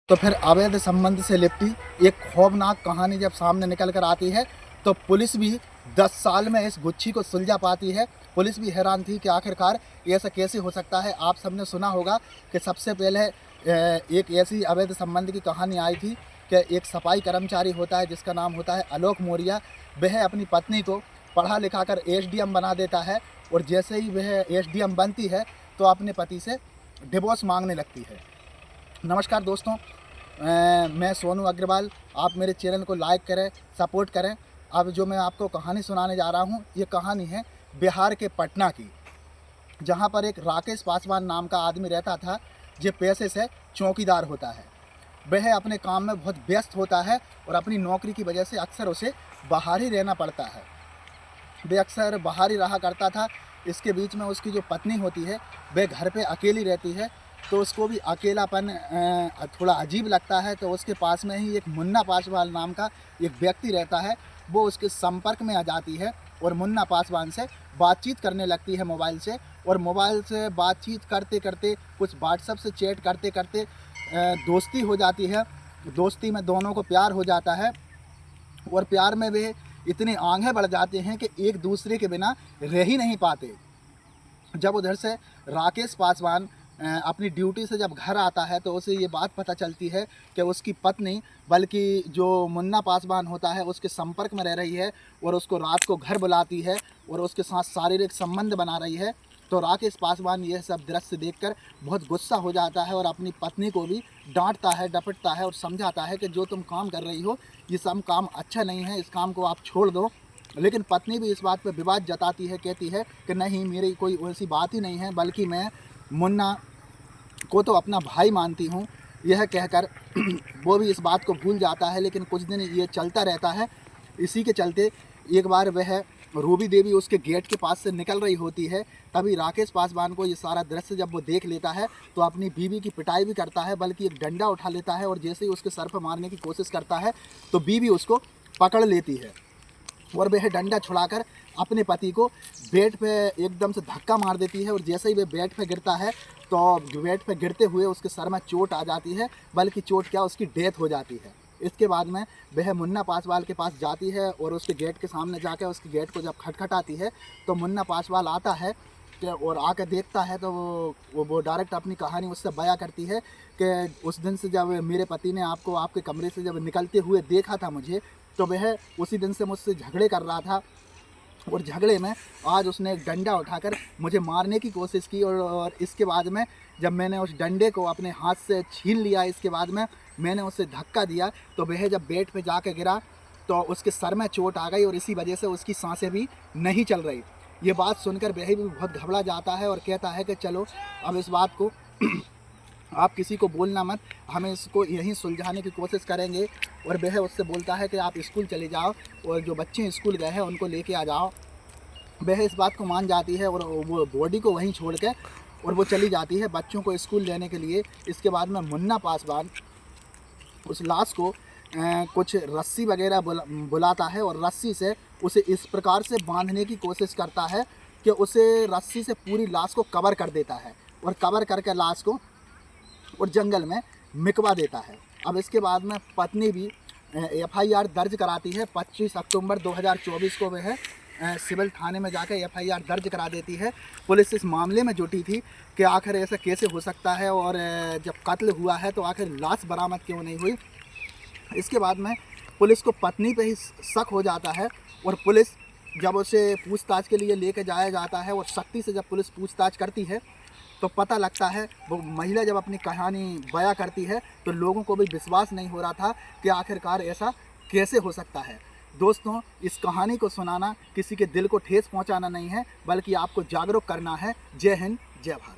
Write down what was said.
तो फिर अवैध संबंध से लिपटी एक खौफनाक कहानी जब सामने निकल कर आती है तो पुलिस भी 10 साल में इस गुच्छी को सुलझा पाती है। पुलिस भी हैरान थी कि आखिरकार ऐसा कैसे हो सकता है। आप सबने सुना होगा कि सबसे पहले एक ऐसी अवैध संबंध की कहानी आई थी कि एक सफाई कर्मचारी होता है जिसका नाम होता है आलोक मौर्य। वह अपनी पत्नी को पढ़ा लिखा कर एसडीएम बना देता है और जैसे ही वह एसडीएम बनती है तो अपने पति से डिवोर्स मांगने लगती है। नमस्कार दोस्तों, मैं सोनू अग्रवाल। आप मेरे चैनल को लाइक करें, सपोर्ट करें। अब जो मैं आपको कहानी सुनाने जा रहा हूँ, ये कहानी है बिहार के पटना की, जहाँ पर एक राकेश पासवान नाम का आदमी रहता था जो पैसे से चौकीदार होता है। वह अपने काम में बहुत व्यस्त होता है और अपनी नौकरी की वजह से अक्सर उसे बाहर ही रहना पड़ता है। वह अक्सर बाहर ही रहा करता था। इसके बीच में उसकी जो पत्नी होती है वह घर पे अकेली रहती है, तो उसको भी अकेलापन थोड़ा अजीब लगता है। तो उसके पास में ही एक मुन्ना पासवान नाम का एक व्यक्ति रहता है। वो उसके संपर्क में आ जाती है और मुन्ना पासवान से बातचीत करने लगती है मोबाइल से। और मोबाइल से बातचीत करते करते, कुछ व्हाट्सएप से चैट करते करते दोस्ती हो जाती है। दोस्ती में दोनों को प्यार हो जाता है और प्यार में वे इतने आगे बढ़ जाते हैं कि एक दूसरे के बिना रह ही नहीं पाते। जब उधर से राकेश पासवान अपनी ड्यूटी से जब घर आता है तो उसे ये बात पता चलती है कि उसकी पत्नी, बल्कि जो मुन्ना पासवान होता है, उसके संपर्क में रह रही है और उसको रात को घर बुलाती है और उसके साथ शारीरिक संबंध बना रही है। तो राकेश पासवान यह सब दृश्य देखकर बहुत गुस्सा हो जाता है और अपनी पत्नी को भी डांटता है, डपटता है और समझाता है कि जो तुम काम कर रही हो ये सब काम अच्छा नहीं है, इस काम को आप छोड़ दो। लेकिन पत्नी भी इस बात पर विवाद जताती है, कहती है कि नहीं, मेरी कोई ऐसी बात ही नहीं है, बल्कि मैं मुन्ना को तो अपना भाई मानती हूँ। यह कहकर वो भी इस बात को भूल जाता है। लेकिन कुछ दिन ये चलता रहता है। इसी के चलते एक बार वह रूबी देवी उसके गेट के पास से निकल रही होती है। तभी राकेश पासवान को ये सारा दृश्य जब वो देख लेता है तो अपनी बीवी की पिटाई भी करता है, बल्कि एक डंडा उठा लेता है और जैसे ही उसके सर पर मारने की कोशिश करता है तो बीवी उसको पकड़ लेती है और वह डंडा छुड़ाकर अपने पति को बेड पे एकदम से धक्का मार देती है। और जैसे ही वह बेड पे गिरता है तो बेड पे गिरते हुए उसके सर में चोट आ जाती है, बल्कि चोट क्या, उसकी डेथ हो जाती है। इसके बाद में वह मुन्ना पासवान के पास जाती है और उसके गेट के सामने जाकर उसके गेट को जब खटखटाती है तो मुन्ना पासवान आता है और आकर देखता है तो वो डायरेक्ट अपनी कहानी उससे बयां करती है कि उस दिन से जब मेरे पति ने आपको आपके कमरे से जब निकलते हुए देखा था मुझे, तो वह उसी दिन से मुझसे झगड़े कर रहा था और झगड़े में आज उसने एक डंडा उठाकर मुझे मारने की कोशिश की। और इसके बाद में जब मैंने उस डंडे को अपने हाथ से छीन लिया, इसके बाद में मैंने उसे धक्का दिया तो वह जब बेड पे जाकर गिरा तो उसके सर में चोट आ गई और इसी वजह से उसकी सांसें भी नहीं चल रही। ये बात सुनकर वह भी बहुत घबरा जाता है और कहता है कि चलो अब इस बात को आप किसी को बोलना मत, हमें इसको यहीं सुलझाने की कोशिश करेंगे। और वह उससे बोलता है कि आप स्कूल चले जाओ और जो बच्चे स्कूल गए हैं उनको लेके आ जाओ। वह इस बात को मान जाती है और वो बॉडी को वहीं छोड़ के और वो चली जाती है बच्चों को स्कूल लेने के लिए। इसके बाद में मुन्ना पासवान उस लाश को कुछ रस्सी वगैरह बुलाता है और रस्सी से उसे इस प्रकार से बांधने की कोशिश करता है कि उसे रस्सी से पूरी लाश को कवर कर देता है और कवर करके लाश को और जंगल में मिकवा देता है। अब इसके बाद में पत्नी भी एफआईआर दर्ज कराती है। 25 अक्टूबर 2024 को वह सिविल थाने में जाकर एफआईआर दर्ज करा देती है। पुलिस इस मामले में जुटी थी कि आखिर ऐसा कैसे हो सकता है और जब कत्ल हुआ है तो आखिर लाश बरामद क्यों नहीं हुई। इसके बाद में पुलिस को पत्नी पे ही शक हो जाता है और पुलिस जब उसे पूछताछ के लिए लेकर जाया जाता है और सख्ती से जब पुलिस पूछताछ करती है तो पता लगता है, वो महिला जब अपनी कहानी बयां करती है तो लोगों को भी विश्वास नहीं हो रहा था कि आखिरकार ऐसा कैसे हो सकता है। दोस्तों, इस कहानी को सुनाना किसी के दिल को ठेस पहुंचाना नहीं है, बल्कि आपको जागरूक करना है। जय हिंद, जय भारत।